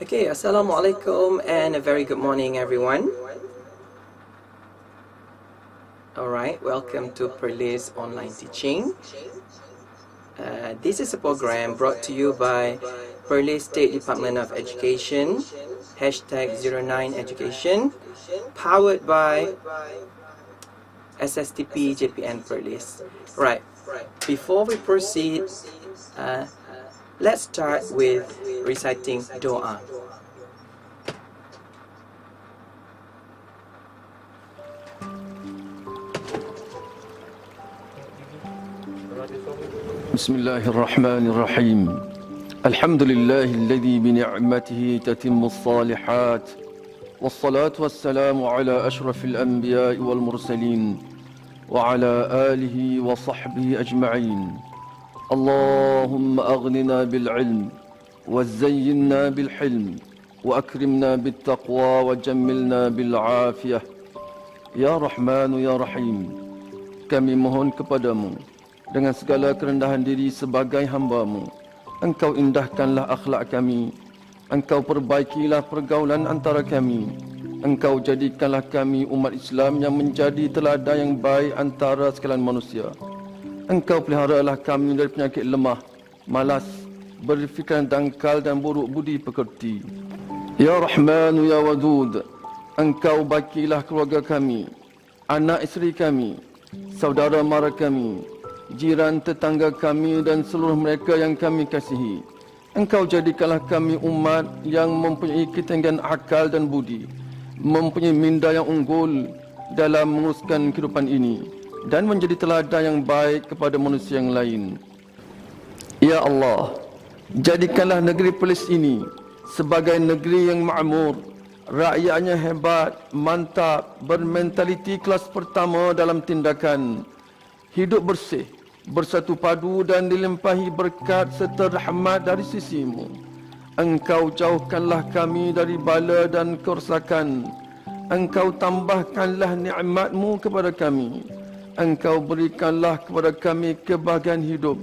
Okay, Assalamualaikum and a very good morning everyone. Alright, welcome to Perlis online teaching. This is a program brought to you by Perlis State Department of Education, #09education, powered by SSTP JPN Perlis. Right, before we proceed, let's start with reciting doa. Bismillahirrahmanirrahim. Alhamdulillahilladzi bini'matihi tatimmus salihat. Wassalatu wassalamu ala ashrafil anbiya'i wal mursalin wa ala alihi wa sahbihi ajma'in. Allahumma aghnina bil ilm wa zayyinna bil hilm wa akrimna bit taqwa wa jammilna bil afiyah. Ya Rahmanu ya Rahim, kami mohon kepadamu dengan segala kerendahan diri sebagai hamba-Mu. Engkau indahkanlah akhlak kami, Engkau perbaikilah pergaulan antara kami, Engkau jadikanlah kami umat Islam yang menjadi teladan yang baik antara sekalian manusia. Engkau peliharalah kami dari penyakit lemah, malas, berfikiran dangkal dan buruk budi pekerti. Ya Rahmanu ya Wadud, Engkau baikilah keluarga kami, anak isteri kami, saudara mara kami, jiran tetangga kami dan seluruh mereka yang kami kasihi. Engkau jadikanlah kami umat yang mempunyai ketinggian akal dan budi, mempunyai minda yang unggul dalam menguruskan kehidupan ini dan menjadi teladan yang baik kepada manusia yang lain. Ya Allah, jadikanlah negeri Perlis ini sebagai negeri yang makmur, rakyatnya hebat, mantap, bermentaliti kelas pertama dalam tindakan, hidup bersih, bersatu padu dan dilimpahi berkat serta rahmat dari sisi-Mu. Engkau jauhkanlah kami dari bala dan kerosakan. Engkau tambahkanlah nikmat-Mu kepada kami. Engkau berikanlah kepada kami kebahagiaan hidup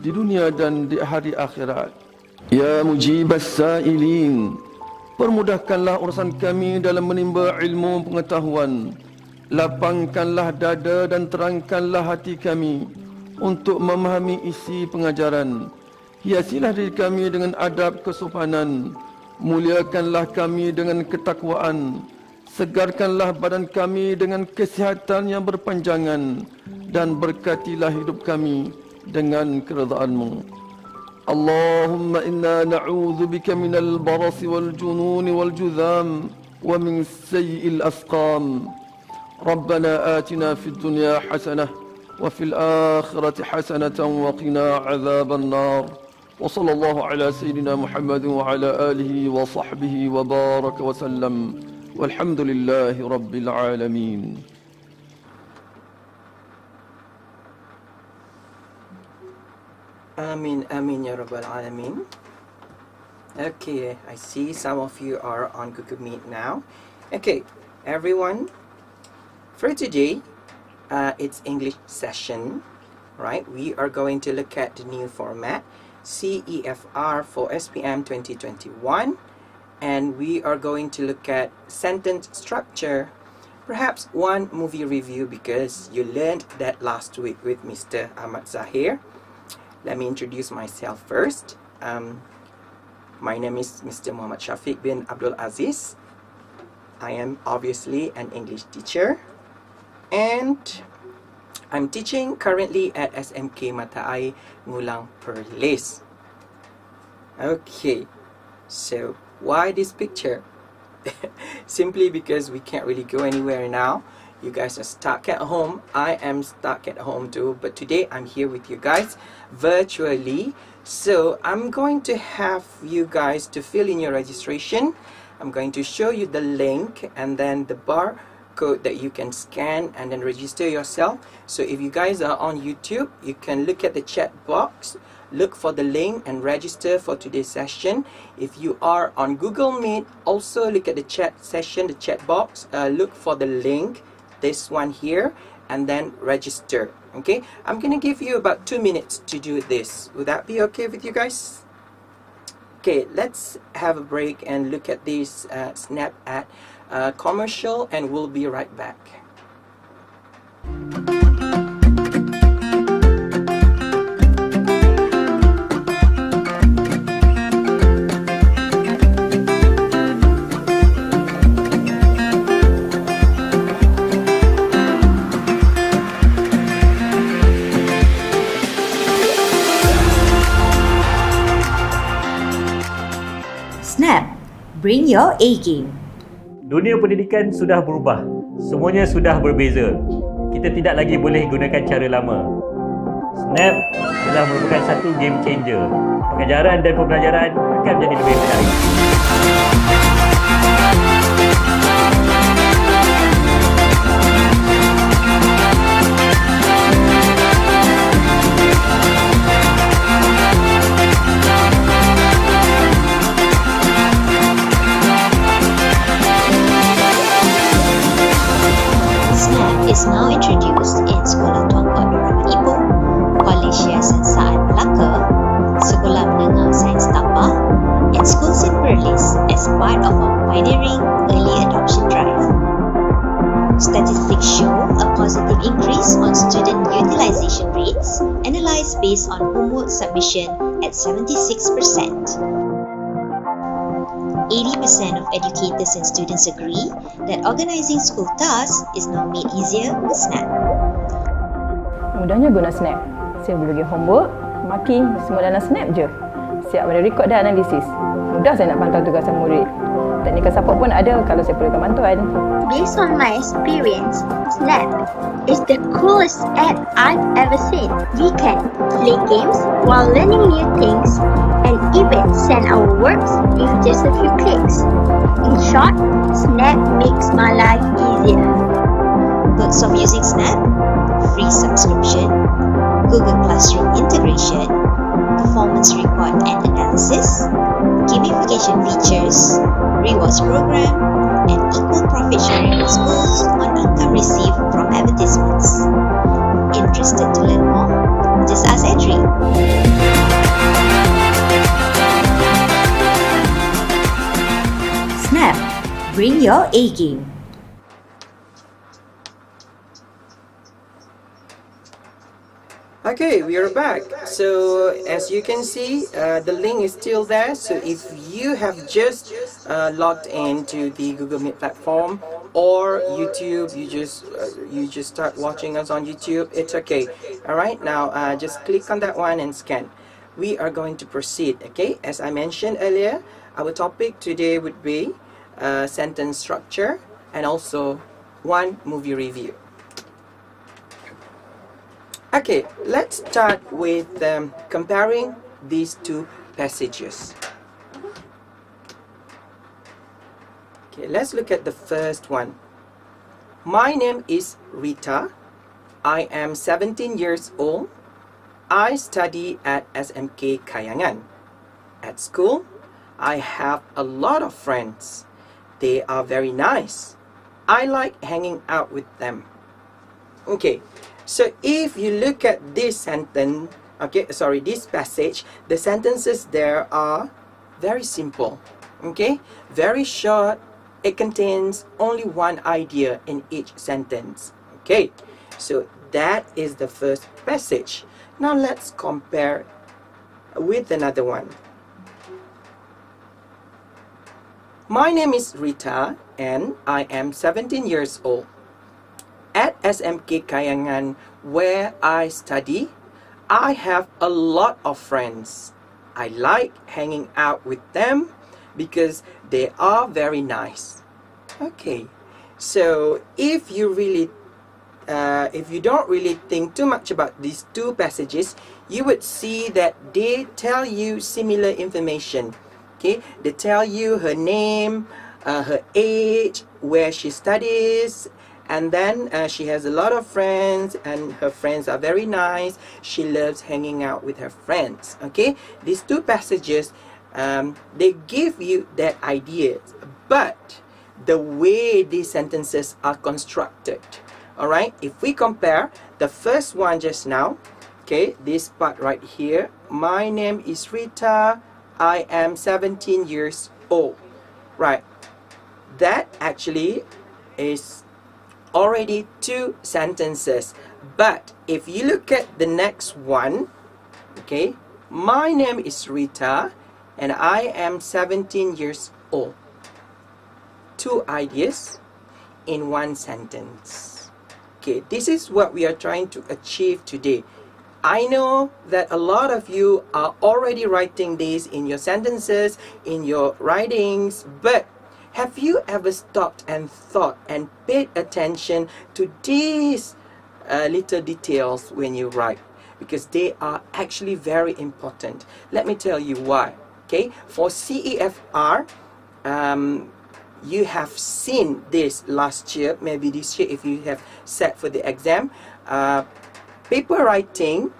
di dunia dan di hari akhirat. Ya Mujibas Sa'ilin, permudahkanlah urusan kami dalam menimba ilmu pengetahuan. Lapangkanlah dada dan terangkanlah hati kami untuk memahami isi pengajaran. Hiasilah diri kami dengan adab kesopanan. Muliakanlah kami dengan ketakwaan. Segarkanlah badan kami dengan kesihatan yang berpanjangan. Dan berkatilah hidup kami dengan keredaan-Mu. Allahumma inna na'udzubika minal barasi wal jununi wal juzam wa min sayyi'il asqam. ربنا آتنا في الدنيا حسنة وفي الآخرة حسنة وقنا عذاب النار وصلى الله على سيدنا محمد وعلى آله وصحبه وبارك وسلم والحمد لله رب العالمين. Amin, amin ya rabbal alamin. Okay, I see some of you are on Google Meet now. Okay, everyone, for today, it's English session, right? We are going to look at the new format, CEFR for SPM 2021, and we are going to look at sentence structure, perhaps one movie review because you learned that last week with Mr. Ahmad Zahir. Let me introduce myself first. My name is Mr. Muhammad SHAFIQ bin Abdul Aziz. I am obviously an English teacher, and I'm teaching currently at SMK Mata Air Ngulang Perlis. Okay, so why this picture? Simply because we can't really go anywhere now. You guys are stuck at home. I am stuck at home too, but today I'm here with you guys virtually. So I'm going to have you guys to fill in your registration. I'm going to show you the link and then the barcode that you can scan and then register yourself. So if you guys are on YouTube, you can look at the chat box, look for the link and register for today's session. If you are on Google Meet, also look at the chat session, the chat box, look for the link, this one here, and then register. Okay, I'm gonna give you about 2 minutes to do this. Would that be okay with you guys? Okay, let's have a break and look at this snap ad commercial, and we'll be right back. Snap, bring your A-game. Dunia pendidikan sudah berubah. Semuanya sudah berbeza. Kita tidak lagi boleh gunakan cara lama. Snap telah merupakan satu game changer. Pengajaran dan pembelajaran akan menjadi lebih menarik. Is now introduced in Sekolah Tuan Rahman Ibu, Kolej Yayasan Saad Melaka, Sekolah Menengah Sains Tapah, and schools in Perlis as part of our pioneering early adoption drive. Statistics show a positive increase on student utilization rates, analysed based on homework submission at 76%. 80% of educators and students agree that organising school tasks is now made easier with Snap. Mudahnya guna Snap. Saya boleh bagi homework, marking, semua dalam Snap je. Siap pada rekod dan analisis. Mudah saya nak pantau tugasan murid. Technical support pun ada kalau saya perlukan bantuan. Based on my experience, Snap is the coolest app I've ever seen. We can play games while learning new things and even send our works with just a few clicks. In short, Snap makes my life easier. Perks of using Snap: free subscription, Google Classroom integration, performance report and analysis, gamification features, rewards program, and equal profit sharing with schools on income received from advertisements. Interested to learn more? Just ask Adri. Snap, bring your A-game. Okay, we are back. So as you can see, the link is still there. So if you have just logged into the Google Meet platform or YouTube, you just start watching us on YouTube, it's okay. All right, now just click on that one and scan. We are going to proceed. Okay, as I mentioned earlier, our topic today would be sentence structure and also one movie review. Okay, let's start with comparing these two passages. Okay, let's look at the first one. My name is Rita. I am 17 years old. I study at SMK Kayangan. At school, I have a lot of friends. They are very nice. I like hanging out with them. Okay. So if you look at this sentence, this passage, the sentences there are very simple, okay? Very short. It contains only one idea in each sentence, okay? So that is the first passage. Now let's compare with another one. My name is Rita and I am 17 years old. At SMK Kayangan, where I study, I have a lot of friends. I like hanging out with them because they are very nice. Okay, so if you don't really think too much about these two passages, you would see that they tell you similar information. Okay, they tell you her name, her age, where she studies, and then she has a lot of friends and her friends are very nice. She loves hanging out with her friends. Okay, these two passages, they give you that idea, but the way these sentences are constructed, all right, if we compare the first one just now, okay, this part right here, my name is Rita, I am 17 years old. Right. That actually is already 2 sentences. But if you look at the next one, okay, my name is Rita and I am 17 years old. 2 ideas in 1 sentence. Okay, this is what we are trying to achieve today. I know that a lot of you are already writing this in your sentences, in your writings, but have you ever stopped and thought and paid attention to these little details when you write? Because they are actually very important. Let me tell you why. Okay, for CEFR, you have seen this last year, maybe this year if you have sat for the exam. Paper writing,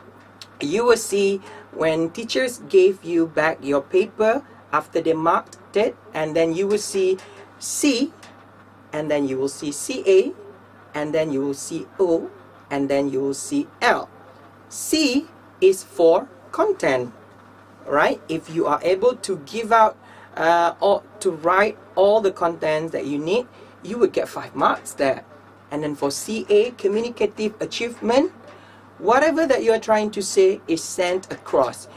you will see when teachers gave you back your paper after they marked it, and then you will see C, and then you will see CA, and then you will see O, and then you will see L. C is for content, right? If you are able to give out or to write all the contents that you need, you will get 5 marks there. And then for CA, communicative achievement, whatever that you are trying to say is sent across.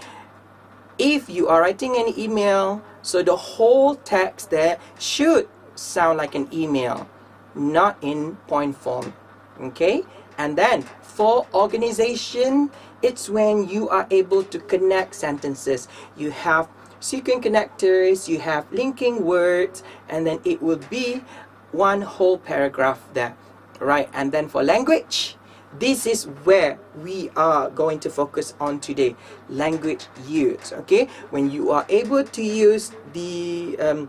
If you are writing an email, so the whole text there should sound like an email, not in point form. Okay? And then for organization, it's when you are able to connect sentences. You have sequence connectors, you have linking words, and then it will be one whole paragraph there. Right? And then for language, this is where we are going to focus on today. Language use. Okay, when you are able to use the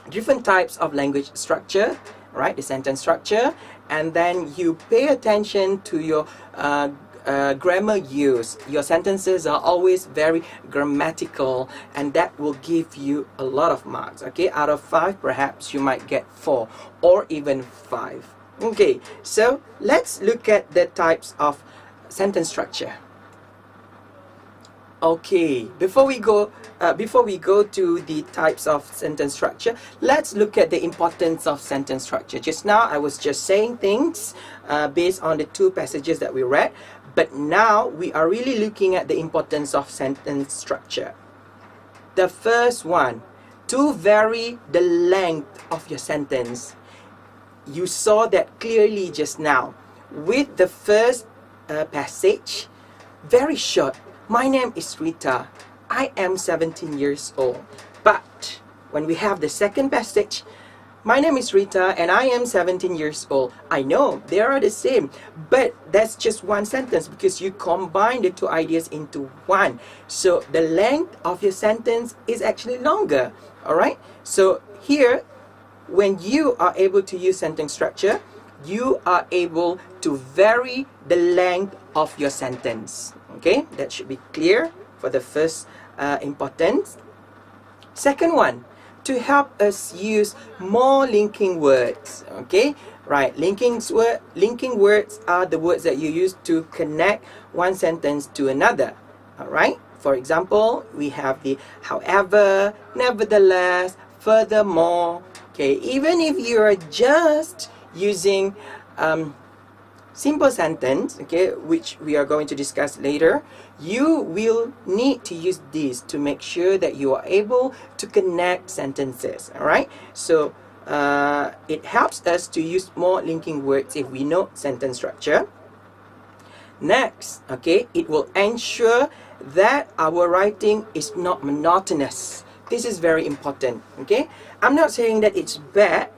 different types of language structure, right, the sentence structure, and then you pay attention to your grammar use. Your sentences are always very grammatical, and that will give you a lot of marks. Okay, out of 5 perhaps you might get 4 or even 5. Okay, so let's look at the types of sentence structure. Okay, before we go to the types of sentence structure, let's look at the importance of sentence structure. Just now I was just saying things based on the 2 passages that we read, but now we are really looking at the importance of sentence structure. The first one, to vary the length of your sentence. You saw that clearly just now with the first passage, very short. My name is Rita. I am 17 years old. But when we have the second passage, my name is Rita and I am 17 years old. I know they are the same, but that's just one sentence because you combine the 2 ideas into one. So the length of your sentence is actually longer. Alright? So here, when you are able to use sentence structure, you are able to vary the length of your sentence. Okay, that should be clear for the first importance. Second one, to help us use more linking words. Okay, right, linking words are the words that you use to connect one sentence to another. Alright, for example, we have the however, nevertheless, furthermore. Okay, even if you are just using simple sentence, okay, which we are going to discuss later, you will need to use this to make sure that you are able to connect sentences. Alright, so it helps us to use more linking words if we know sentence structure. Next, okay, it will ensure that our writing is not monotonous. This is very important. Okay, I'm not saying that it's bad,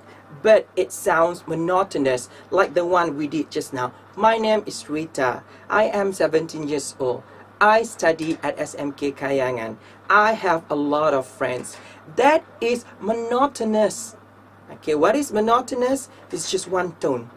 but it sounds monotonous, like the one we did just now. My name is Rita. I am 17 years old. I study at SMK Kayangan. I have a lot of friends. That is monotonous. Okay, what is monotonous? It's just one tone.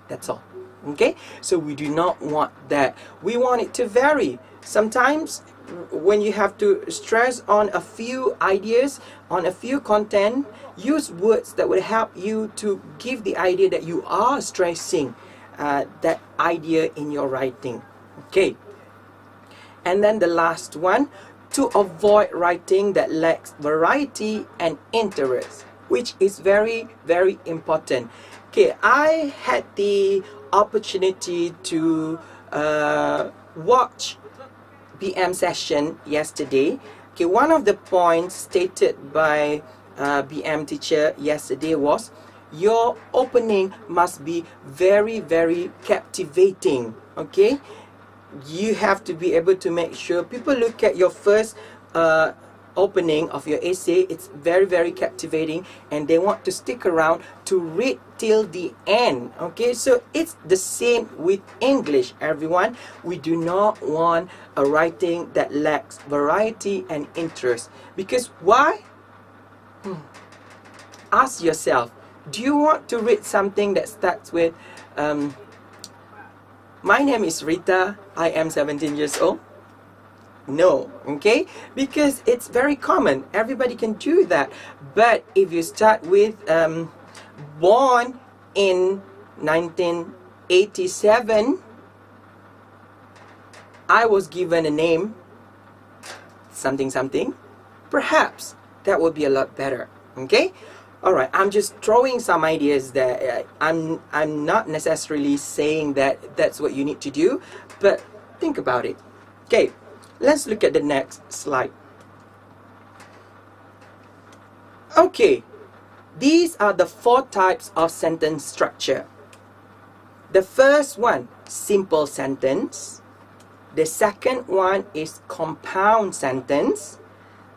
That's all. Okay, so we do not want that. We want it to vary. Sometimes when you have to stress on a few ideas, on a few content, use words that will help you to give the idea that you are stressing that idea in your writing. Okay. And then the last one, to avoid writing that lacks variety and interest, which is very, very important. Okay, I had the opportunity to watch BM session yesterday. Okay, one of the points stated by BM teacher yesterday was your opening must be very, very captivating. Okay, you have to be able to make sure people look at your first opening of your essay. It's very, very captivating, and they want to stick around to read till the end. Okay, so it's the same with English, everyone. We do not want a writing that lacks variety and interest. Because why? Ask yourself, do you want to read something that starts with my name is Rita, I am 17 years old? No, okay? Because it's very common. Everybody can do that. But if you start with born in 1987, I was given a name, something something, perhaps that would be a lot better. Okay? Alright, I'm just throwing some ideas that I'm not necessarily saying that that's what you need to do, but think about it. Okay, let's look at the next slide. Okay, these are the 4 types of sentence structure. The first one, simple sentence. The second one is compound sentence.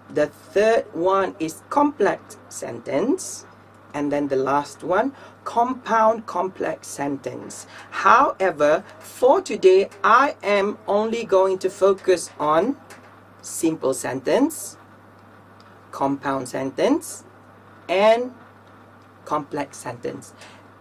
The third one is complex sentence. And then the last one, compound complex sentence. However, for today, I am only going to focus on simple sentence, compound sentence, and complex sentence.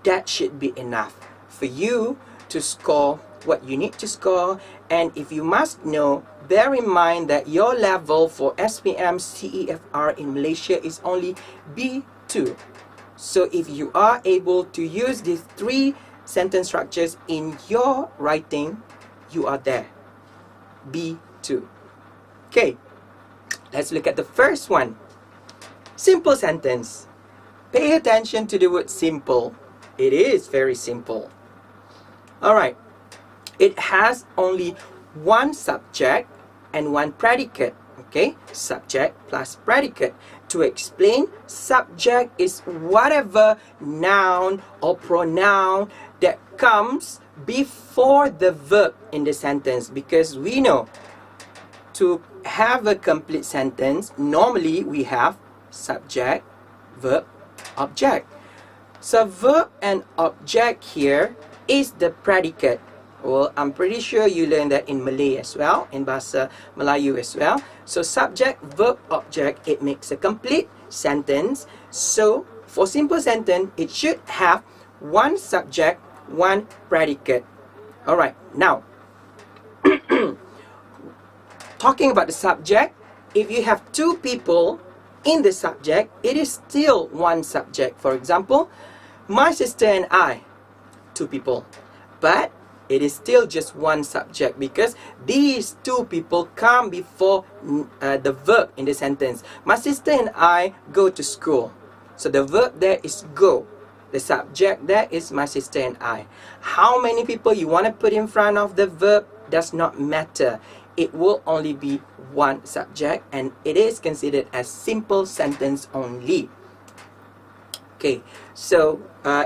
That should be enough for you to score what you need to score. And if you must know, bear in mind that your level for SPM CEFR in Malaysia is only B2. So if you are able to use these 3 sentence structures in your writing, you are there. B2. Okay, let's look at the first one. Simple sentence. Pay attention to the word simple. It is very simple. Alright. It has only one subject and one predicate. Okay, subject plus predicate. To explain, subject is whatever noun or pronoun that comes before the verb in the sentence, because we know to have a complete sentence, normally we have subject, verb, object. So verb and object here is the predicate. Well, I'm pretty sure you learned that in Malay as well, in Bahasa Melayu as well. So subject, verb, object, it makes a complete sentence. So for simple sentence, it should have one subject, one predicate. Alright, now, talking about the subject, if you have 2 people in the subject, it is still one subject. For example, my sister and I, 2 people. But it is still just one subject because these 2 people come before the verb in the sentence. My sister and I go to school. So the verb there is go. The subject there is my sister and I. How many people you want to put in front of the verb does not matter. It will only be one subject, and it is considered as simple sentence only. Okay, so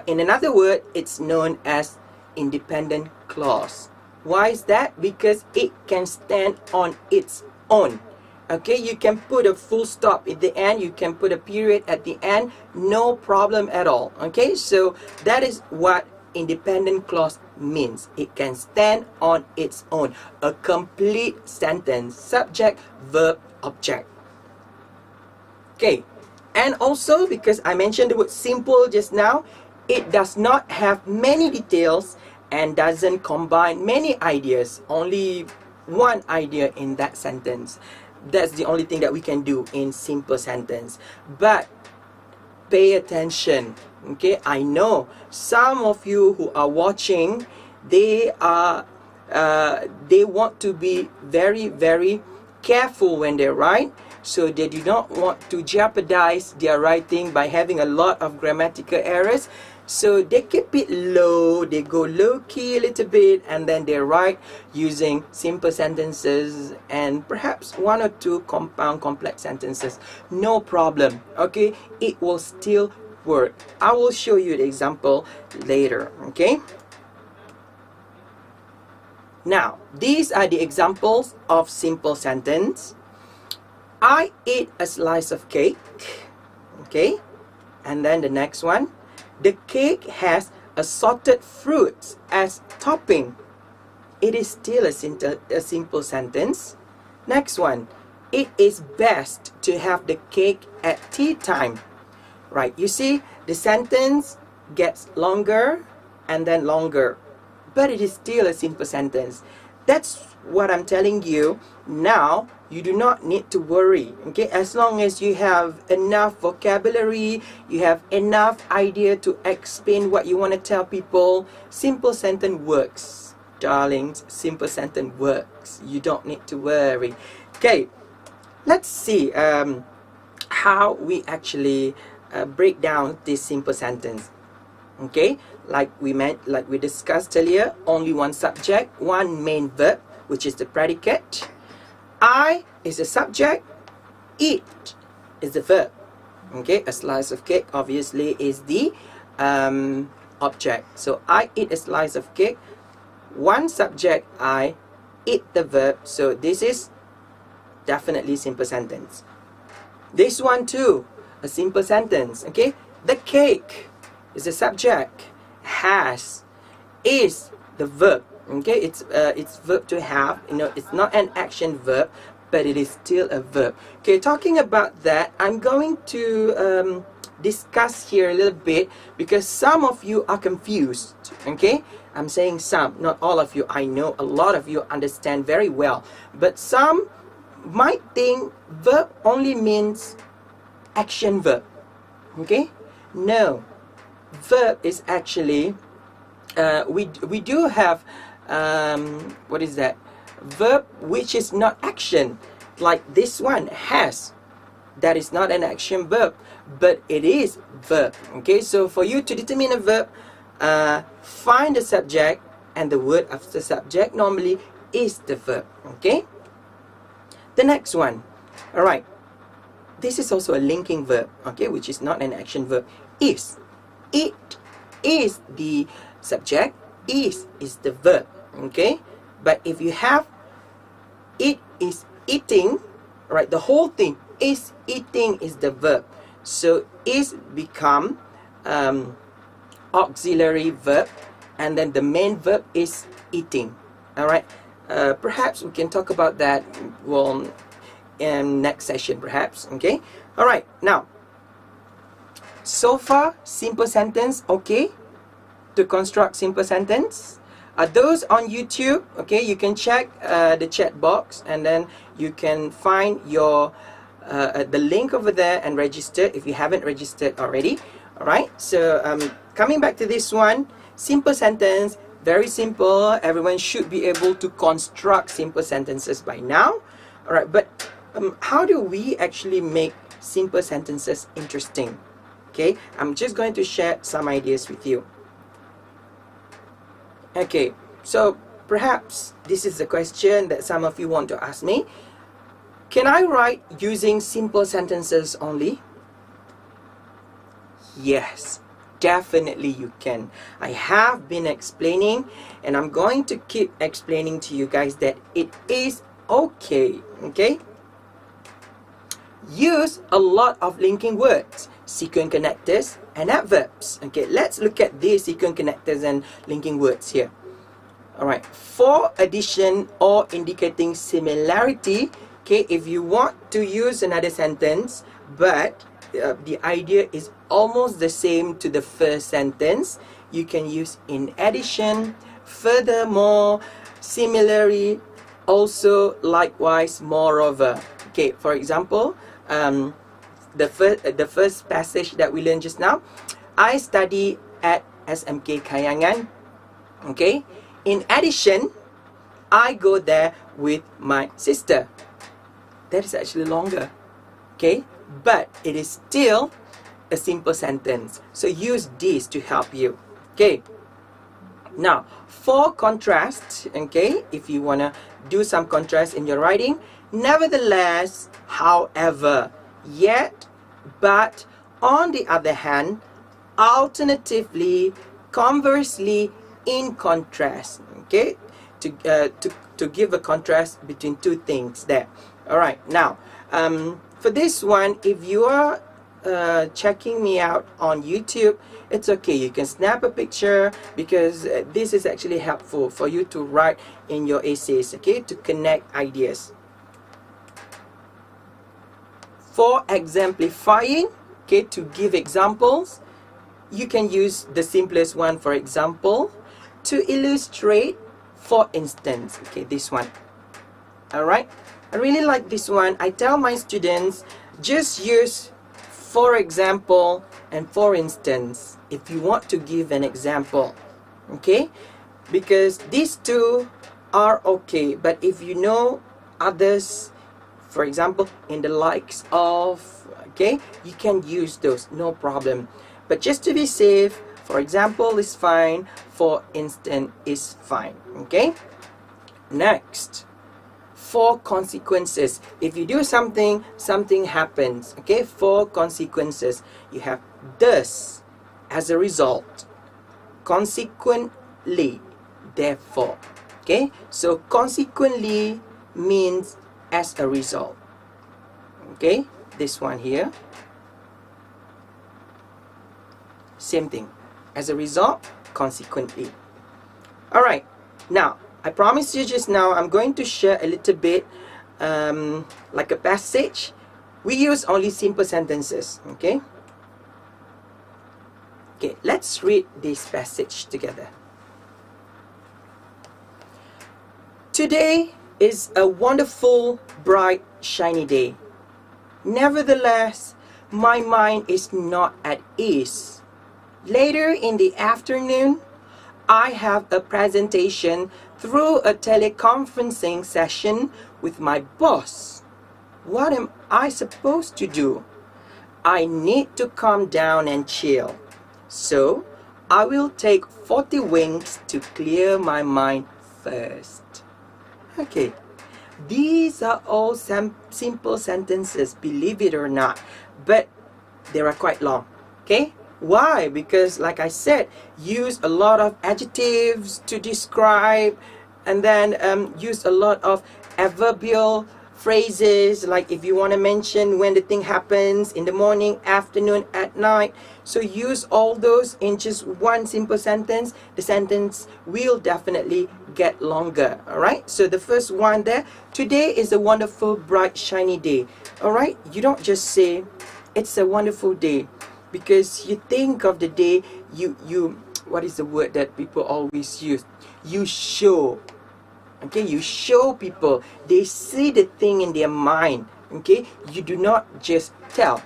in another word, it's known as independent clause. Why is that? Because it can stand on its own. Okay, you can put a full stop at the end, you can put a period at the end, no problem at all. Okay, so that is what independent clause means. It can stand on its own. A complete sentence, subject, verb, object. Okay, and also because I mentioned the word simple just now, it does not have many details and doesn't combine many ideas. Only one idea in that sentence. That's the only thing that we can do in simple sentence. But pay attention. Okay, I know some of you who are watching, they are they want to be very, very careful when they write. So they do not want to jeopardize their writing by having a lot of grammatical errors. So they keep it low, they go low key a little bit, and then they write using simple sentences and perhaps one or two compound complex sentences. No problem, okay? It will still work. I will show you the example later, okay? Now, these are the examples of simple sentence. I ate a slice of cake, okay? And then the next one, the cake has assorted fruits as topping. It is still a simple sentence. Next one, it is best to have the cake at tea time. Right, you see, the sentence gets longer and then longer, but it is still a simple sentence. That's what I'm telling you. Now, you do not need to worry, okay? As long as you have enough vocabulary, you have enough idea to explain what you want to tell people, simple sentence works. Darlings, simple sentence works. You don't need to worry. Okay, let's see how we actually break down this simple sentence. Okay, like we discussed earlier, only one subject, one main verb, which is the predicate. I is the subject, eat is the verb. Okay, a slice of cake obviously is the object. So I eat a slice of cake. One subject, I, eat the verb. So this is definitely simple sentence. This one too, a simple sentence. Okay, the cake is the subject, has is the verb. Okay, it's verb to have. You know, it's not an action verb, but it is still a verb. Okay, talking about that, I'm going to discuss here a little bit because some of you are confused. Okay, I'm saying some, not all of you. I know a lot of you understand very well, but some might think verb only means action verb. Okay, no, verb is actually we do have what is that? Verb which is not action, like this one, has. That is not an action verb, but it is verb. Okay, so for you to determine a verb, find the subject, and the word after subject normally is the verb. Okay, the next one. All right, this is also a linking verb. Okay, which is not an action verb. Is. It is the subject, is the verb. Okay, but if you have it is eating, right, the whole thing, is eating is the verb, so is become auxiliary verb, and then the main verb is eating. All right, perhaps we can talk about that, well, in next session perhaps. Okay, all right, now so far simple sentence okay to construct simple sentence. Those on YouTube, okay, you can check the chat box, and then you can find your the link over there and register if you haven't registered already. All right, so coming back to this one, simple sentence, very simple. Everyone should be able to construct simple sentences by now. All right, but how do we actually make simple sentences interesting? Okay, I'm just going to share some ideas with you. Okay, so perhaps this is the question that some of you want to ask me. Can I write using simple sentences only? Yes, definitely you can. I have been explaining, and I'm going to keep explaining to you guys that it is okay. Okay, use a lot of linking words, sequence connectors, and adverbs. Okay, let's look at these sequence connectors and linking words here. Alright, for addition or indicating similarity, okay, if you want to use another sentence, but the idea is almost the same to the first sentence, you can use in addition, furthermore, similarly, also, likewise, moreover. Okay, for example, the first passage that we learned just now, I study at SMK Kayangan. Okay, in addition, I go there with my sister. That is actually longer. Okay, but it is still a simple sentence. So use this to help you. Okay. Now, for contrast, okay, if you want to do some contrast in your writing, nevertheless, however, yet, but, on the other hand, alternatively, conversely, in contrast, okay, to give a contrast between two things there. All right, now, for this one, if you are checking me out on YouTube, it's okay, you can snap a picture, because this is actually helpful for you to write in your essays, okay, to connect ideas. For exemplifying, okay, to give examples, you can use the simplest one, for example, to illustrate, for instance, okay, this one. Alright, I really like this one. I tell my students, just use for example and for instance if you want to give an example, okay, because these two are okay, but if you know others, for example in the likes of, okay, you can use those, no problem. But just to be safe, for example is fine, for instance is fine. Okay, next, for consequences. If you do something, something happens. Okay, for consequences, you have thus, as a result, consequently, therefore. Okay, so consequently means as a result. Okay, this one here, same thing, as a result, consequently. Alright, now I promised you just now I'm going to share a little bit like a passage. We use only simple sentences. Okay, let's read this passage together. Today is a wonderful, bright, shiny day. Nevertheless, my mind is not at ease. Later in the afternoon, I have a presentation through a teleconferencing session with my boss. What am I supposed to do? I need to calm down and chill. So, I will take 40 winks to clear my mind first. Okay, these are all simple sentences, believe it or not, but they are quite long. Okay, why? Because like I said, use a lot of adjectives to describe, and then use a lot of adverbial phrases, like if you want to mention when the thing happens, in the morning, afternoon, at night. So use all those in just one simple sentence. The sentence will definitely get longer. Alright, so the first one there, today is a wonderful, bright, shiny day. Alright, you don't just say it's a wonderful day, because you think of the day, you what is the word that people always use? You show. Okay, you show people, they see the thing in their mind. Okay, you do not just tell,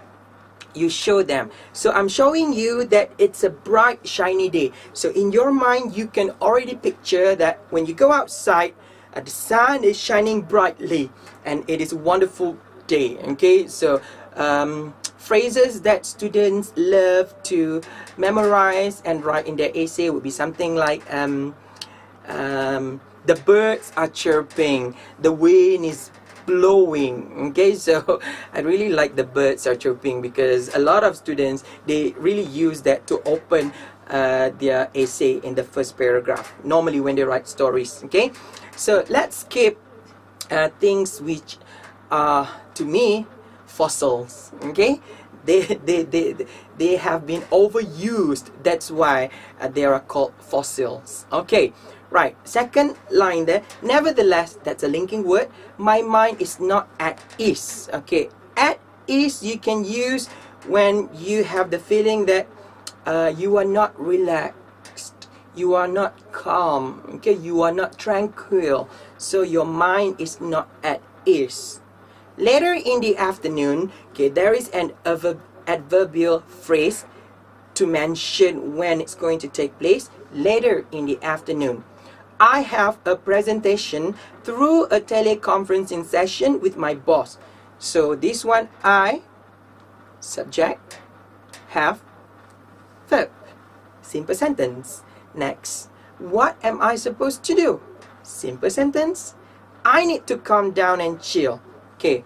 you show them. So I'm showing you that it's a bright, shiny day. So in your mind, you can already picture that when you go outside, the sun is shining brightly and it is a wonderful day. Okay, so phrases that students love to memorize and write in their essay would be something like the birds are chirping, the wind is blowing. Okay, so I really like the birds are chirping, because a lot of students, they really use that to open their essay in the first paragraph, normally when they write stories. Okay, so let's skip things which are, to me, fossils. Okay, they have been overused, that's why they are called fossils. Okay, right, second line there, nevertheless, that's a linking word. My mind is not at ease. Okay, at ease you can use when you have the feeling that you are not relaxed, you are not calm, okay, you are not tranquil, so your mind is not at ease. Later in the afternoon, okay, there is an adverbial phrase to mention when it's going to take place. Later in the afternoon. I have a presentation through a teleconferencing session with my boss. So this one, I, subject, have, verb. Simple sentence. Next, what am I supposed to do? Simple sentence. I need to calm down and chill. Okay,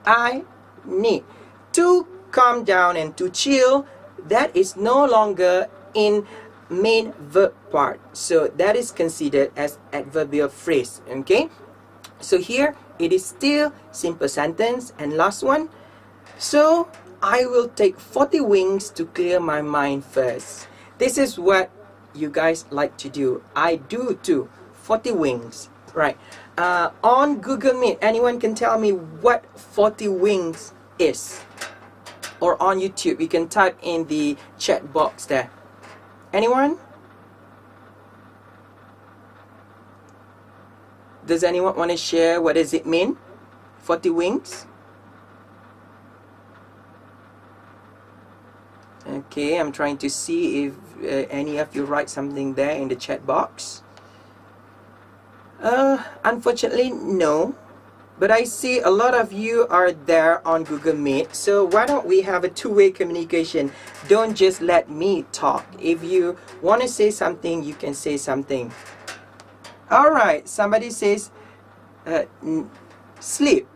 I need to calm down and to chill. That is no longer in main verb part, so that is considered as adverbial phrase. Okay, so here it is still simple sentence. And last one, so I will take 40 wings to clear my mind first. This is what you guys like to do. I do too. 40 wings, right? On Google Meet, anyone can tell me what 40 wings is? Or on YouTube, you can type in the chat box there. Anyone? Does anyone want to share what does it mean? 40 wings? Okay, I'm trying to see if any of you write something there in the chat box. Unfortunately, no. But I see a lot of you are there on Google Meet. So why don't we have a two-way communication? Don't just let me talk. If you want to say something, you can say something. Alright, somebody says sleep.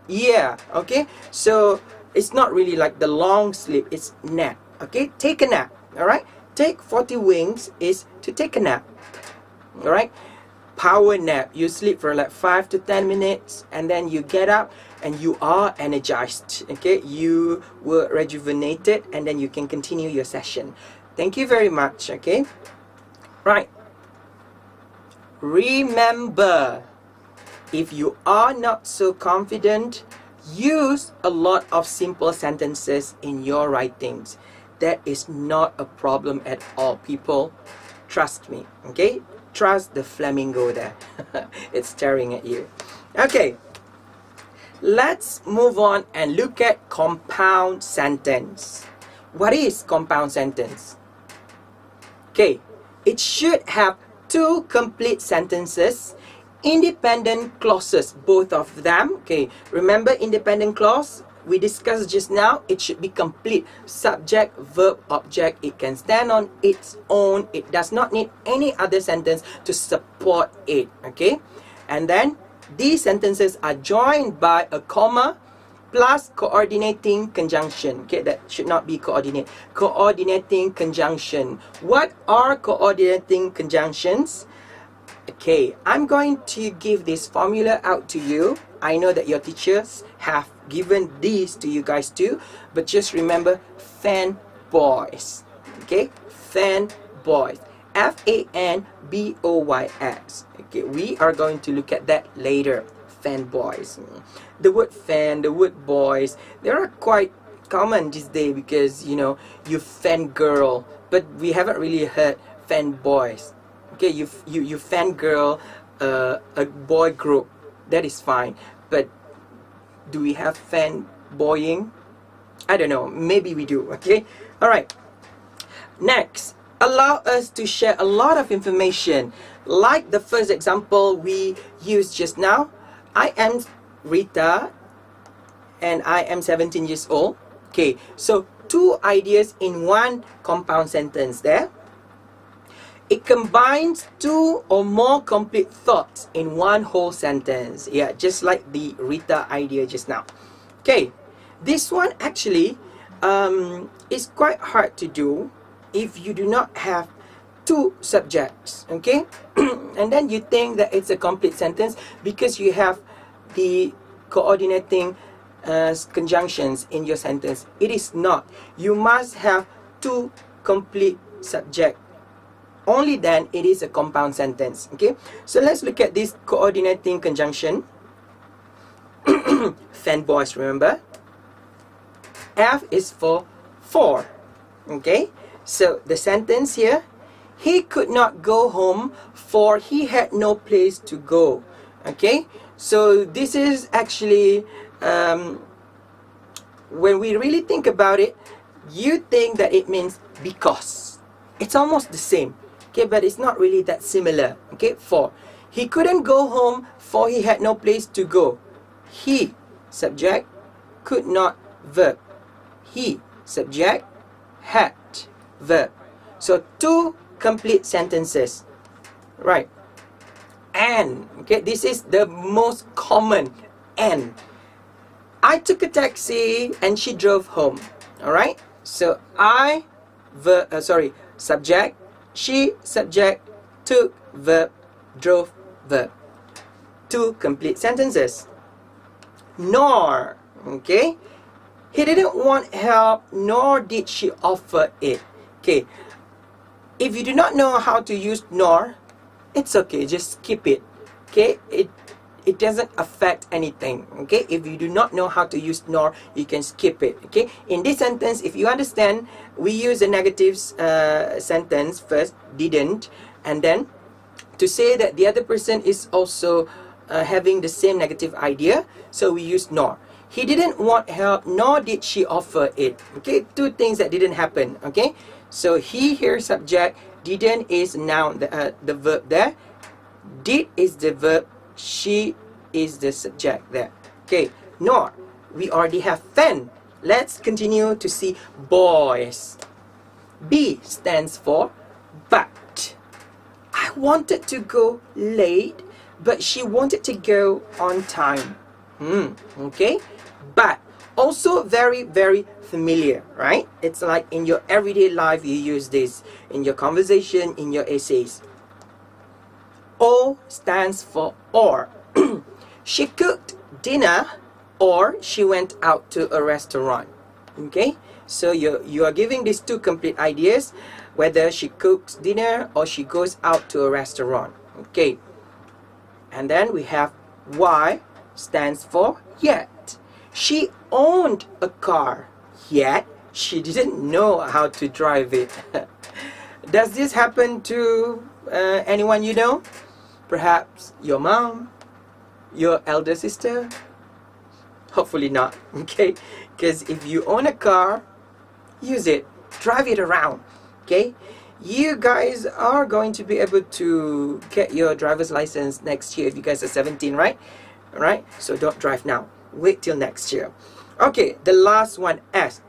Yeah, okay. So it's not really like the long sleep, it's nap. Okay, take a nap. Alright, take 40 wings is to take a nap. Alright, power nap, you sleep for like 5 to 10 minutes and then you get up and you are energized. Okay, you were rejuvenated and then you can continue your session. Thank you very much. Okay, right, remember, if you are not so confident, use a lot of simple sentences in your writings. That is not a problem at all, people. Trust me, okay? Trust the flamingo there. It's staring at you. Okay, let's move on and look at compound sentence. What is compound sentence? Okay, it should have two complete sentences, independent clauses, both of them. Okay, remember independent clause? We discussed just now, it should be complete. Subject, verb, object. It can stand on its own. It does not need any other sentence to support it. Okay? And then these sentences are joined by a comma plus coordinating conjunction. Okay, that should not be coordinate. Coordinating conjunction. What are coordinating conjunctions? Okay, I'm going to give this formula out to you. I know that your teachers have given these to you guys too, but just remember, fanboys. Okay, fanboys. F-A-N-B-O-Y-S. Okay, we are going to look at that later. Fanboys. The word fan, the word boys, they are quite common this day because, you know, you fangirl, but we haven't really heard fanboys. Okay, you fangirl a boy group, that is fine, but do we have fanboying? I don't know, maybe we do. Okay, alright. Next, allow us to share a lot of information, like the first example we used just now. I am Rita and I am 17 years old. Okay, so two ideas in one compound sentence there. It combines two or more complete thoughts in one whole sentence. Yeah, just like the Rita idea just now. Okay, this one actually is quite hard to do if you do not have two subjects. Okay, and then you think that it's a complete sentence because you have the coordinating conjunctions in your sentence. It is not. You must have two complete subjects. Only then it is a compound sentence. Okay, so let's look at this coordinating conjunction. Fanboys, remember? F is for. Okay, so the sentence here, he could not go home for he had no place to go. Okay, so this is actually when we really think about it, you think that it means because. It's almost the same. Okay, but it's not really that similar. Okay, 4. He couldn't go home for he had no place to go. He, subject, could not, verb. He, subject, had, verb. So 2 complete sentences. Right. And, okay, this is the most common. And I took a taxi and she drove home. Alright. So I, subject, she, subject, took, verb, drove, verb. 2 complete sentences. Nor, okay, he didn't want help, nor did she offer it. Okay, if you do not know how to use nor, it's okay, just skip it. Okay, it doesn't affect anything. Okay, if you do not know how to use nor, you can skip it. Okay, in this sentence, if you understand, we use a negative sentence first, didn't, and then to say that the other person is also having the same negative idea, so we use nor. He didn't want help, nor did she offer it. Okay, 2 things that didn't happen. Okay, so he here subject, didn't is noun, the verb there, did is the verb, she is the subject there. Okay, nor, we already have fan. Let's continue to see boys. B stands for but. I wanted to go late, but she wanted to go on time. Okay, but also very, very familiar, right? It's like in your everyday life you use this, in your conversation, in your essays. O stands for or. She cooked dinner or she went out to a restaurant. Okay, so you are giving these 2 complete ideas, whether she cooks dinner or she goes out to a restaurant. Okay, and then we have Y stands for yet. She owned a car, yet she didn't know how to drive it. Does this happen to anyone you know? Perhaps your mom, your elder sister? Hopefully not, okay? Because if you own a car, use it, drive it around, okay? You guys are going to be able to get your driver's license next year if you guys are 17, right? Alright, so don't drive now. Wait till next year. Okay, the last one, S,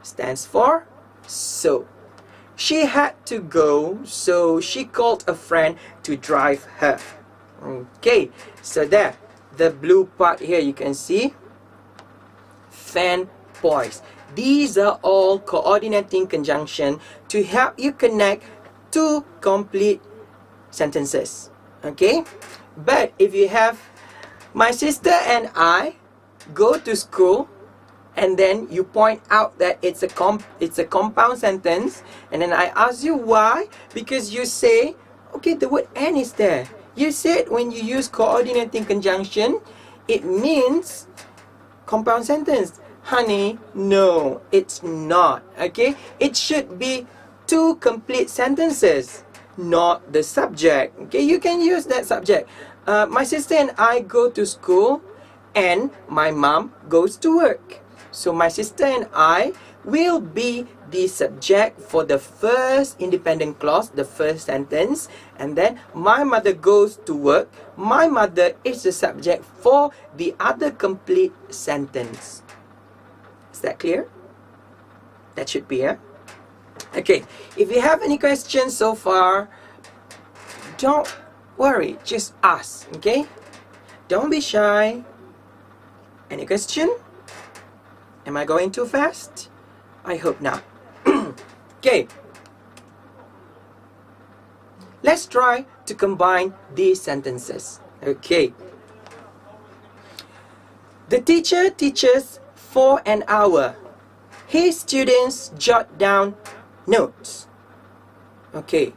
stands for so. She had to go, so she called a friend to drive her. Okay, so there, the blue part here you can see, fan, boys. These are all coordinating conjunction to help you connect 2 complete sentences. Okay, but if you have my sister and I go to school, and then you point out that it's a compound sentence, and then I ask you why, because you say, okay, the word and is there. You said when you use coordinating conjunction, it means compound sentence. Honey, no, it's not. Okay, it should be 2 complete sentences, not the subject. Okay, you can use that subject. My sister and I go to school, and my mom goes to work. So my sister and I will be the subject for the first independent clause, the first sentence, and then my mother goes to work. My mother is the subject for the other complete sentence. Is that clear? That should be, yeah? Okay, if you have any questions so far, don't worry, just ask, okay? Don't be shy. Any question? Am I going too fast? I hope not. Okay. Let's try to combine these sentences. Okay. The teacher teaches for an hour. His students jot down notes. Okay.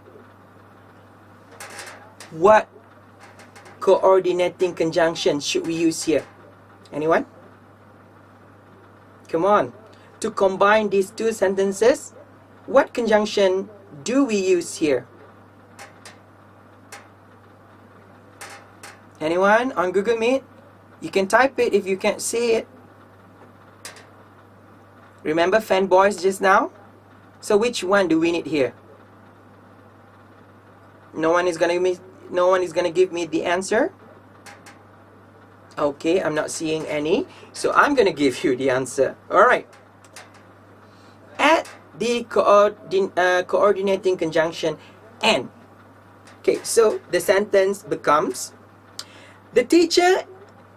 What coordinating conjunction should we use here? Anyone? Come on. To combine these 2 sentences, what conjunction do we use here? Anyone on Google Meet? You can type it if you can't see it. Remember fanboys just now? So which one do we need here? No one is gonna give me the answer. Okay, I'm not seeing any, so I'm gonna give you the answer. All right. At the coordinating conjunction and. Okay, so the sentence becomes: the teacher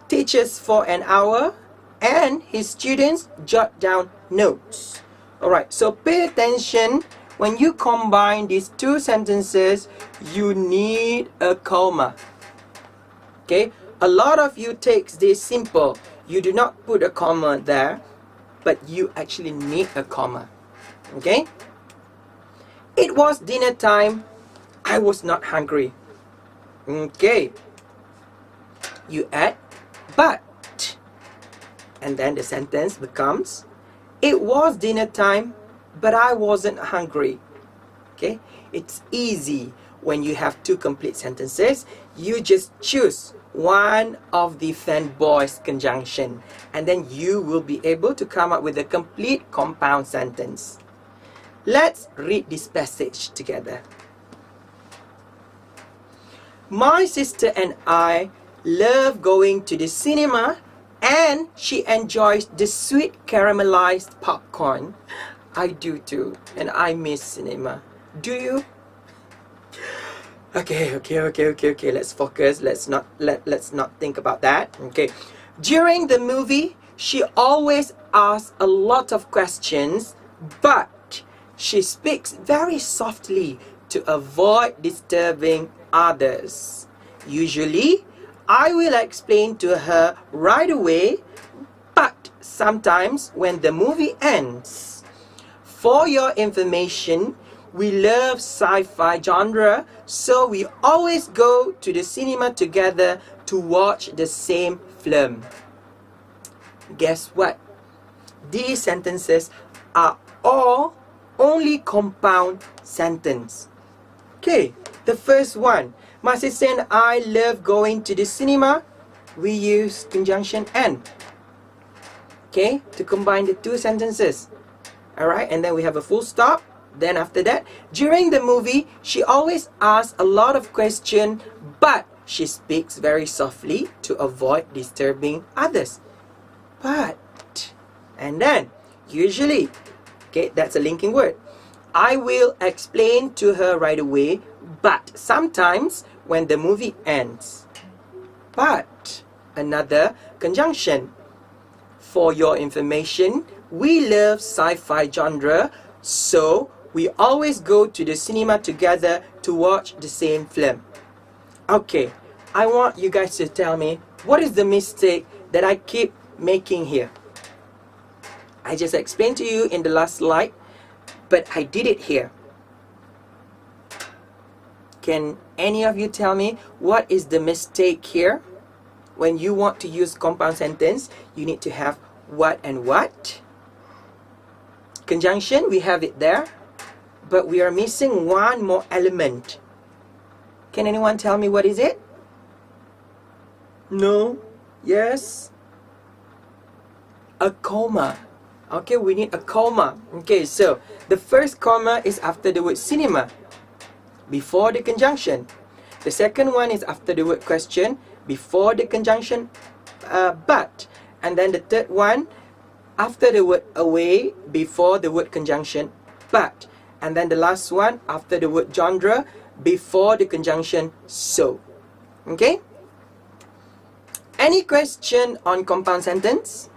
teaches for an hour and his students jot down notes. Alright, so pay attention. When you combine these two sentences, you need a comma. Okay, a lot of you takes this simple. You do not put a comma there, but you actually need a comma. Okay, it was dinner time. I was not hungry. Okay, you add but, and then the sentence becomes: it was dinner time, but I wasn't hungry. Okay, it's easy when you have two complete sentences. You just choose one of the fanboys conjunction, and then you will be able to come up with a complete compound sentence. Let's read this passage together. My sister and I love going to the cinema, and she enjoys the sweet caramelized popcorn. I do too, and I miss cinema. Do you? Okay. Let's focus. Let's not think about that. Okay. During the movie, she always asks a lot of questions, but she speaks very softly to avoid disturbing others. Usually, I will explain to her right away, but sometimes when the movie ends. For your information, we love sci-fi genre, so we always go to the cinema together to watch the same film. Guess what? These sentences are all only compound sentence. Okay, the first one. My sister and I love going to the cinema. We use conjunction and. Okay, to combine the two sentences. Alright, and then we have a full stop. Then after that, during the movie, she always asks a lot of questions, but she speaks very softly to avoid disturbing others. But, and then, usually, okay, that's a linking word. I will explain to her right away, but sometimes when the movie ends. But, another conjunction. For your information, we love sci-fi genre, so we always go to the cinema together to watch the same film. Okay, I want you guys to tell me, what is the mistake that I keep making here? I just explained to you in the last slide, but I did it here. Can any of you tell me what is the mistake here? When you want to use compound sentence, you need to have what and what. Conjunction, we have it there, but we are missing one more element. Can anyone tell me what is it? No? Yes? A comma. Okay, we need a comma. Okay, so the first comma is after the word cinema, before the conjunction. The second one is after the word question, before the conjunction but. And then the third one, after the word away, before the word conjunction but. And then the last one, after the word genre, before the conjunction so. Okay? Any question on compound sentence?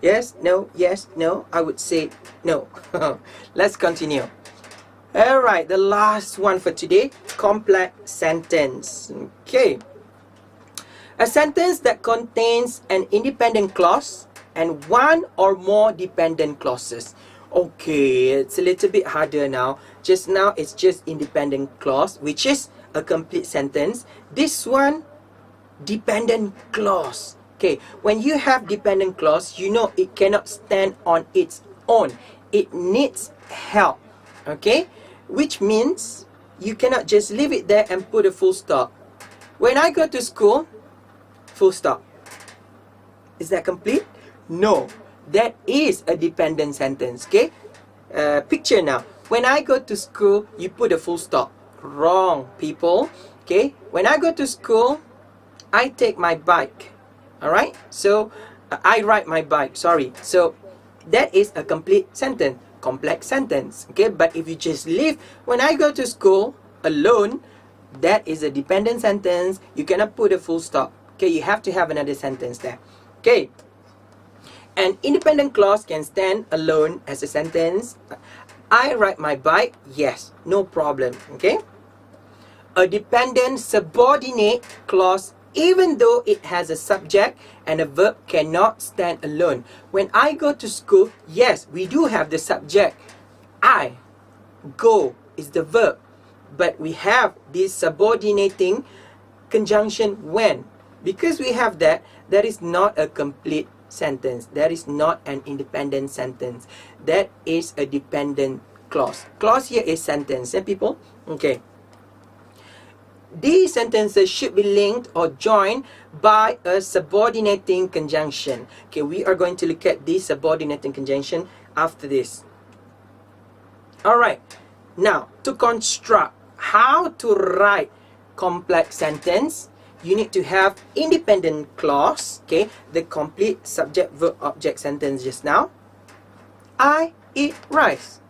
Yes, no, yes, no. I would say no. Let's continue. Alright, the last one for today, complex sentence. Okay. A sentence that contains an independent clause and one or more dependent clauses. Okay, it's a little bit harder now. Just now, it's just independent clause, which is a complete sentence. This one, dependent clause. Okay, when you have dependent clause, you know it cannot stand on its own. It needs help. Okay, which means you cannot just leave it there and put a full stop. When I go to school, full stop. Is that complete? No. That is a dependent sentence, okay? Picture now. When I go to school, you put a full stop. wrong, people. Okay, when I go to school, I take my bike. Alright, so I ride my bike, sorry. So that is a complete sentence, complex sentence. Okay, but if you just leave, when I go to school alone, that is a dependent sentence. You cannot put a full stop. Okay, you have to have another sentence there. Okay, an independent clause can stand alone as a sentence. I ride my bike, yes, no problem. Okay, a dependent subordinate clause, even though it has a subject and a verb, cannot stand alone. When I go to school, yes, we do have the subject. I go is the verb, but we have this subordinating conjunction when. Because we have that, that is not a complete sentence. That is not an independent sentence. That is a dependent clause. Clause here is sentence, people? Okay. These sentences should be linked or joined by a subordinating conjunction. Okay, we are going to look at this subordinating conjunction after this. Alright, now to construct how to write complex sentence, you need to have independent clause. Okay, the complete subject verb object sentence just now. I eat rice.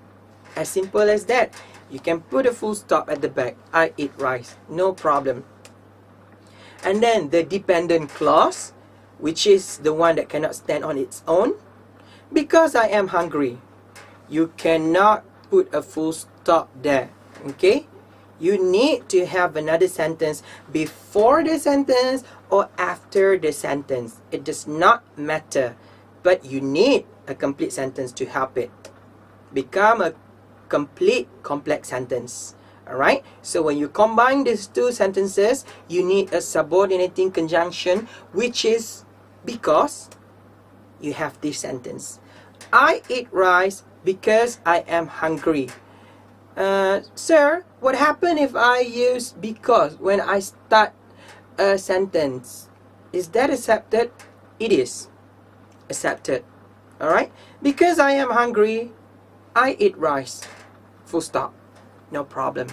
As simple as that. You can put a full stop at the back. I eat rice. No problem. And then the dependent clause, which is the one that cannot stand on its own. Because I am hungry. You cannot put a full stop there. Okay? You need to have another sentence before the sentence or after the sentence. It does not matter. But you need a complete sentence to help it become a complete complex sentence. Alright, so when you combine these two sentences, you need a subordinating conjunction, which is because you have this sentence. I eat rice because I am hungry. Sir, what happens if I use because when I start a sentence? Is that accepted? It is accepted. Alright, because I am hungry, I eat rice. Full stop. No problem.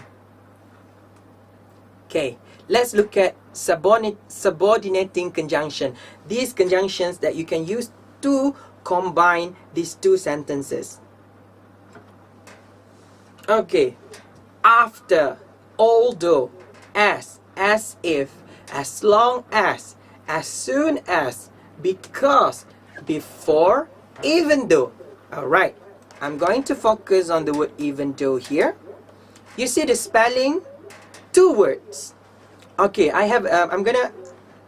Okay, let's look at subordinating conjunction. These conjunctions that you can use to combine these two sentences. Okay, after, although, as if, as long as soon as, because, before, even though. Alright, I'm going to focus on the word even though here. You see the spelling? Two words. Okay, I'm gonna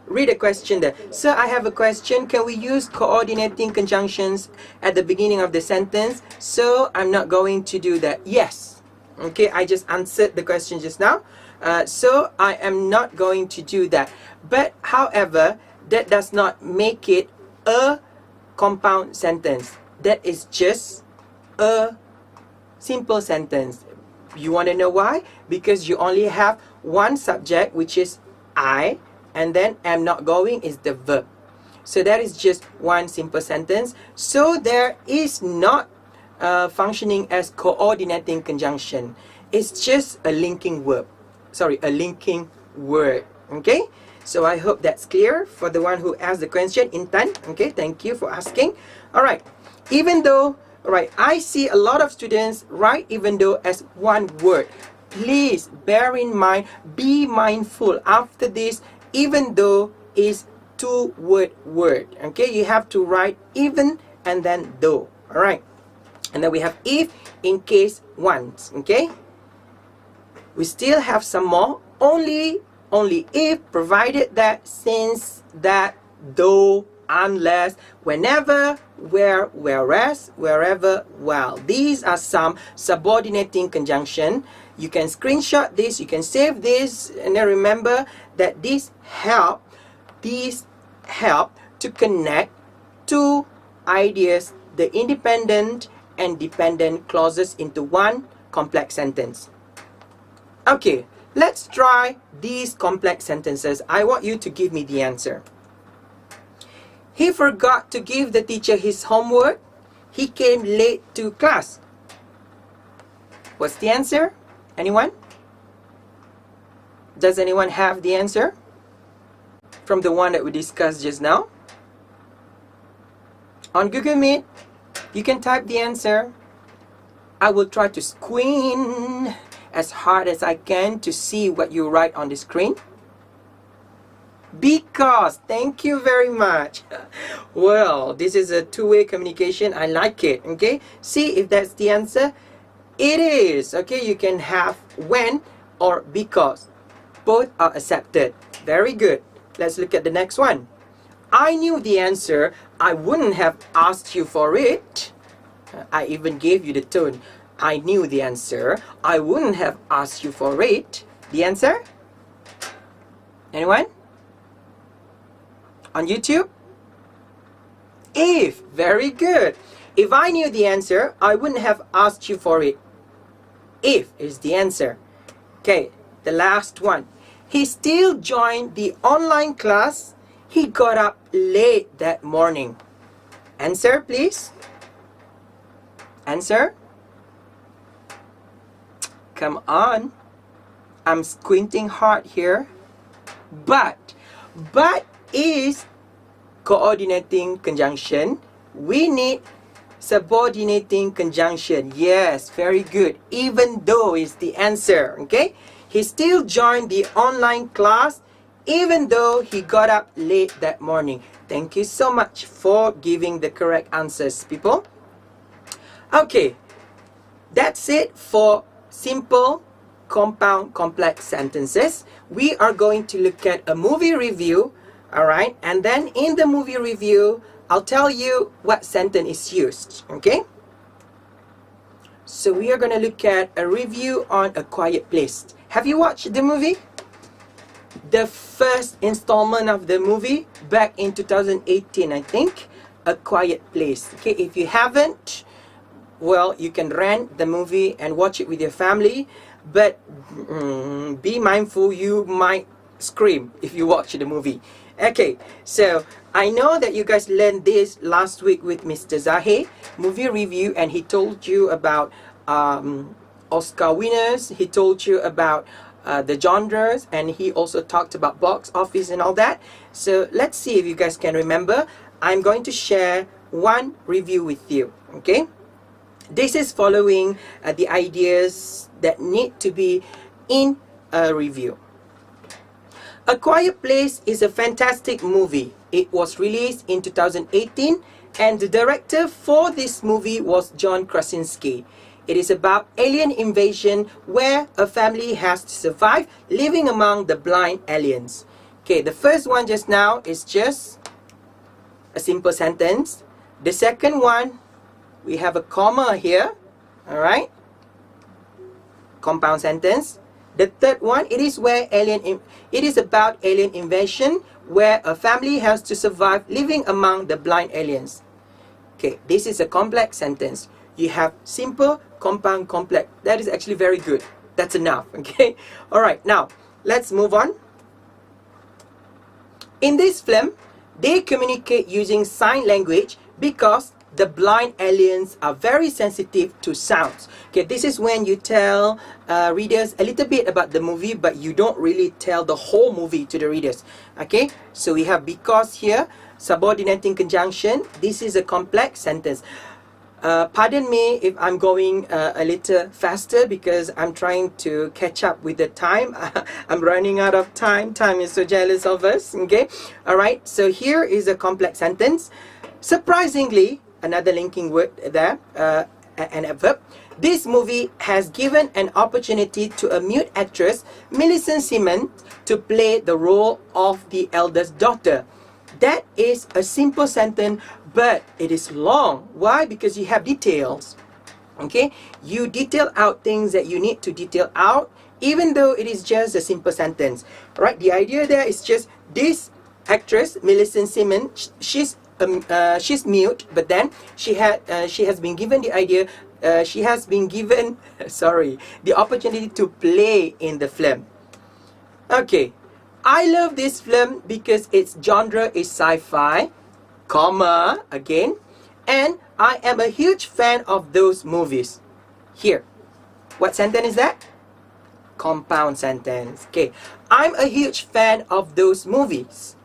read a question there. Sir, I have a question. Can we use coordinating conjunctions at the beginning of the sentence? So I'm not going to do that. Yes. Okay, I just answered the question just now. So I am not going to do that. But however, that does not make it a compound sentence. That is just a simple sentence. You want to know why? Because you only have one subject, which is I, and then am not going is the verb. So that is just one simple sentence. So there is not functioning as coordinating conjunction. It's just a linking verb. Sorry, a linking word. Okay? So I hope that's clear for the one who asked the question, Intan. Okay, thank you for asking. Alright, even though, right, I see a lot of students write even though as one word. Please bear in mind, be mindful after this, even though is two-word word. Okay, you have to write even and then though. Alright, and then we have if, in case, once. Okay, we still have some more. Only if, provided that, since, that, though, unless, whenever, where, whereas, wherever, while. These are some subordinating conjunction. You can screenshot this, you can save this, and then remember that these help to connect two ideas, the independent and dependent clauses, into one complex sentence. Okay, let's try these complex sentences. I want you to give me the answer. He forgot to give the teacher his homework. He came late to class. What's the answer? Anyone? Does anyone have the answer from the one that we discussed just now? On Google Meet, you can type the answer. I will try to squint as hard as I can to see what you write on the screen. Because, thank you very much. Well, this is a two-way communication. I like it. Okay, see if that's the answer. It is. Okay, you can have when or because. Both are accepted. Very good. Let's look at the next one. I knew the answer. I wouldn't have asked you for it. I even gave you the tone. I knew the answer. I wouldn't have asked you for it. The answer? Anyone? On YouTube? If. Very good. If I knew the answer, I wouldn't have asked you for it. If is the answer. Okay, the last one. He still joined the online class. He got up late that morning. Answer, please. Answer. Come on. I'm squinting hard here. But is coordinating conjunction. We need subordinating conjunction. Yes, very good. Even though is the answer. Okay. He still joined the online class even though he got up late that morning. Thank you so much for giving the correct answers, people. Okay, that's it for simple, compound, complex sentences. We are going to look at a movie review, alright? And then in the movie review, I'll tell you what sentence is used, okay? So we are going to look at a review on A Quiet Place. Have you watched the movie? The first installment of the movie back in 2018, I think. A Quiet Place. Okay, if you haven't, well, you can rent the movie and watch it with your family. But be mindful, you might scream if you watch the movie. Okay, so I know that you guys learned this last week with Mr. Zahir, movie review, and he told you about Oscar winners. He told you about the genres, and he also talked about box office and all that. So let's see if you guys can remember. I'm going to share one review with you, okay? This is following the ideas that need to be in a review. A Quiet Place is a fantastic movie. It was released in 2018, and the director for this movie was John Krasinski. It is about alien invasion where a family has to survive living among the blind aliens. Okay, the first one just now is just a simple sentence. The second one, we have a comma here, alright? Compound sentence. The third one, it is about alien invasion where a family has to survive living among the blind aliens. Okay, this is a complex sentence. You have simple, compound, complex. That is actually very good. That's enough, okay? Alright, now, let's move on. In this film, they communicate using sign language because the blind aliens are very sensitive to sounds. Okay, this is when you tell readers a little bit about the movie, but you don't really tell the whole movie to the readers. Okay, so we have because here, subordinating conjunction. This is a complex sentence. Pardon me if I'm going a little faster because I'm trying to catch up with the time. I'm running out of time. Time is so jealous of us. Okay, alright, so here is a complex sentence. Surprisingly, another linking word there, an adverb. This movie has given an opportunity to a mute actress, Millicent Simon, to play the role of the eldest daughter. That is a simple sentence, but it is long. Why? Because you have details. Okay? You detail out things that you need to detail out, even though it is just a simple sentence. Right? The idea there is just this actress, Millicent Simon, she's mute, but then she has been given the idea, she has been given, the opportunity to play in the film. Okay. I love this film because its genre is sci-fi, comma, again, and I am a huge fan of those movies. Here. What sentence is that? compound sentence. Okay, I'm a huge fan of those movies.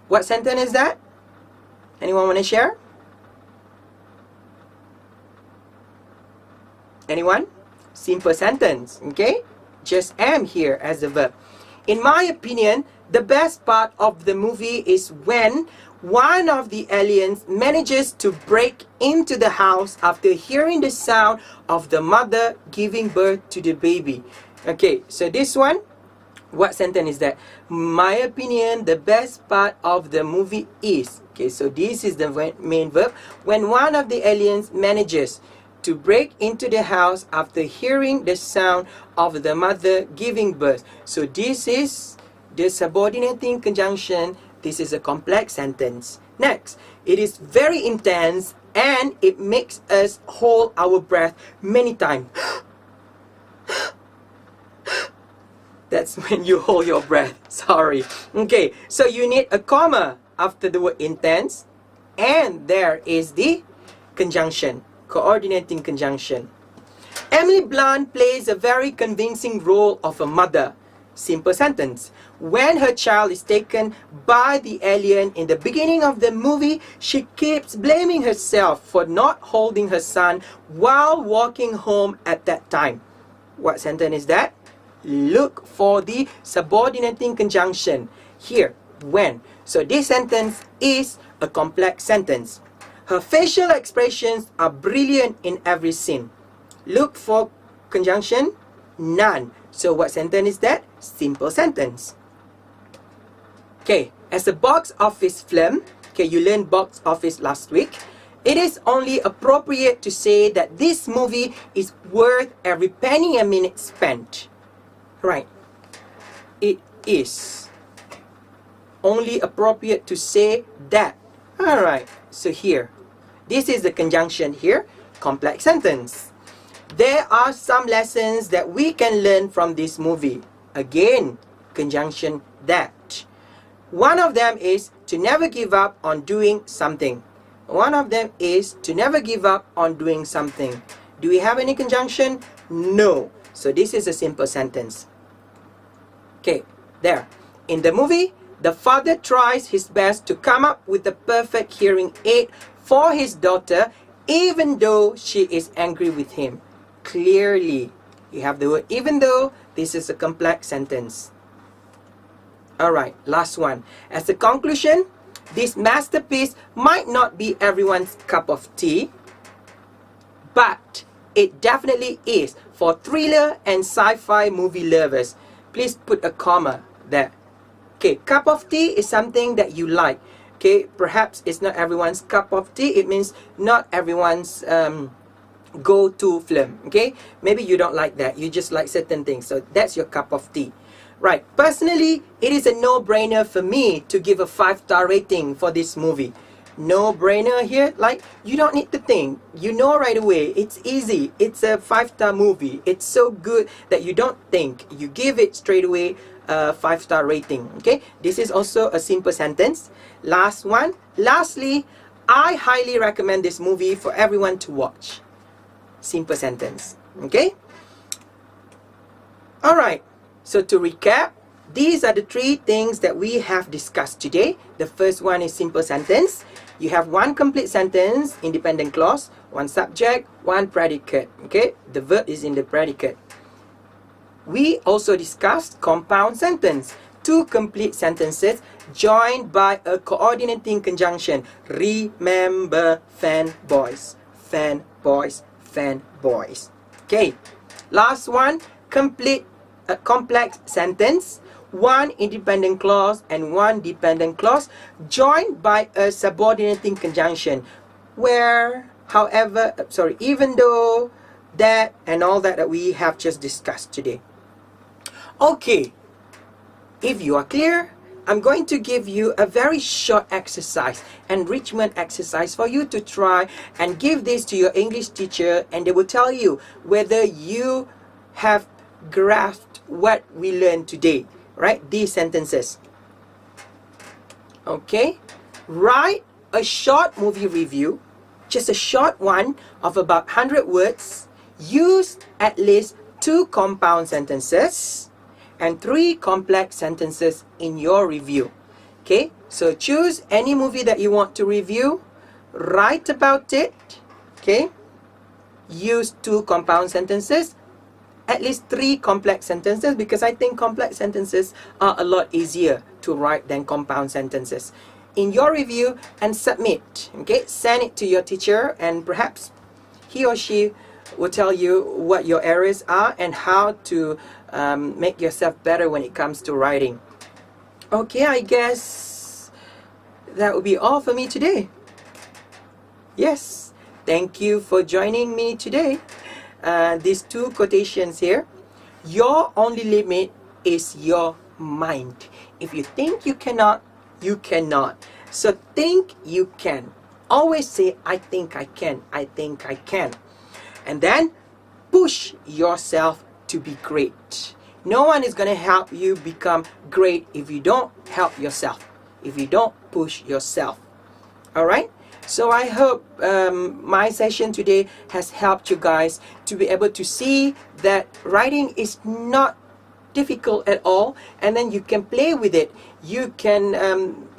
What sentence is that? Anyone want to share? Anyone? Simple sentence. Okay, just am here as the verb. In my opinion, the best part of the movie is when one of the aliens manages to break into the house after hearing the sound of the mother giving birth to the baby. Okay, so this one, what sentence is that? My opinion, the best part of the movie is. Okay, so this is the main verb. When one of the aliens manages to break into the house after hearing the sound of the mother giving birth. So this is the subordinating conjunction. This is a complex sentence. Next, it is very intense and it makes us hold our breath many times. That's when you hold your breath. Sorry. Okay, so you need a comma after the word intense, and there is the conjunction, coordinating conjunction. Emily Blunt plays a very convincing role of a mother. Simple sentence. When her child is taken by the alien in the beginning of the movie, she keeps blaming herself for not holding her son while walking home at that time. What sentence is that? Look for the subordinating conjunction. Here, when. So this sentence is a complex sentence. Her facial expressions are brilliant in every scene. Look for conjunction, none. So what sentence is that? Simple sentence. Okay, as a box office film, okay, you learned box office last week. It is only appropriate to say that this movie is worth every penny a minute spent. Right. It is only appropriate to say that. Alright, so here, this is the conjunction here, complex sentence. There are some lessons that we can learn from this movie. Again, conjunction that. One of them is to never give up on doing something. One of them is to never give up on doing something. Do we have any conjunction? No. So this is a simple sentence. Okay, there. In the movie, the father tries his best to come up with the perfect hearing aid for his daughter, even though she is angry with him. Clearly, you have the word even though. This is a complex sentence. Alright, last one. As a conclusion, this masterpiece might not be everyone's cup of tea, but it definitely is for thriller and sci-fi movie lovers. Please put a comma there. Okay, cup of tea is something that you like. Okay, perhaps it's not everyone's cup of tea. It means not everyone's go-to film. Okay, maybe you don't like that. You just like certain things. So that's your cup of tea. Right, personally, it is a no-brainer for me to give a 5-star rating for this movie. No-brainer here, like, you don't need to think. You know right away. It's easy. It's a 5-star movie. It's so good that you don't think. You give it straight away a 5-star rating. Okay, this is also a simple sentence. Last one. Lastly, I highly recommend this movie for everyone to watch. Simple sentence. Okay? Alright. So to recap, these are the 3 things that we have discussed today. The first one is simple sentence. You have one complete sentence, independent clause, one subject, one predicate. Okay, the verb is in the predicate. We also discussed compound sentence. 2 complete sentences joined by a coordinating conjunction. Remember, fanboys, fanboys, fanboys. Okay, last one, complete a complex sentence, 1 independent clause and 1 dependent clause joined by a subordinating conjunction where, however, even though, that, and all that we have just discussed today. Okay, if you are clear, I'm going to give you a very short exercise, enrichment exercise for you to try and give this to your English teacher, and they will tell you whether you have grasped what we learned today, right? These sentences. Okay, write a short movie review, just a short one of about 100 words. Use at least 2 compound sentences and 3 complex sentences in your review. Okay, so choose any movie that you want to review, write about it, okay, use 2 compound sentences, at least 3 complex sentences, because I think complex sentences are a lot easier to write than compound sentences in your review, and submit. Okay, send it to your teacher, and perhaps he or she will tell you what your errors are and how to make yourself better when it comes to writing. Okay, I guess that will be all for me today. Yes, thank you for joining me today. These 2 quotations here. Your only limit is your mind. If you think you cannot, you cannot. So think you can. Always say, I think I can. I think I can. And then push yourself to be great. No one is going to help you become great if you don't help yourself, if you don't push yourself. All right? So I hope my session today has helped you guys to be able to see that writing is not difficult at all, and then you can play with it. You can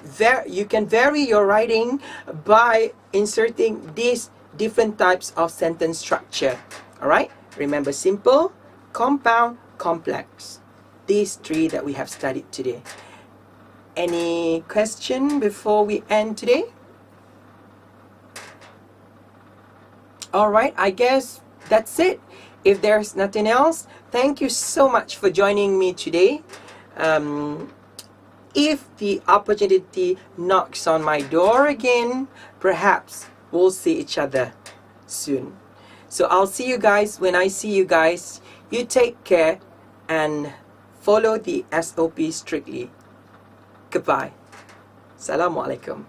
vary your writing by inserting these different types of sentence structure. All right? Remember, simple, compound, complex. These 3 that we have studied today. Any question before we end today? All right, I guess that's it. If there's nothing else, thank you so much for joining me today. If the opportunity knocks on my door again, perhaps we'll see each other soon. So I'll see you guys when I see you guys. You take care and follow the SOP strictly. Goodbye. Assalamualaikum.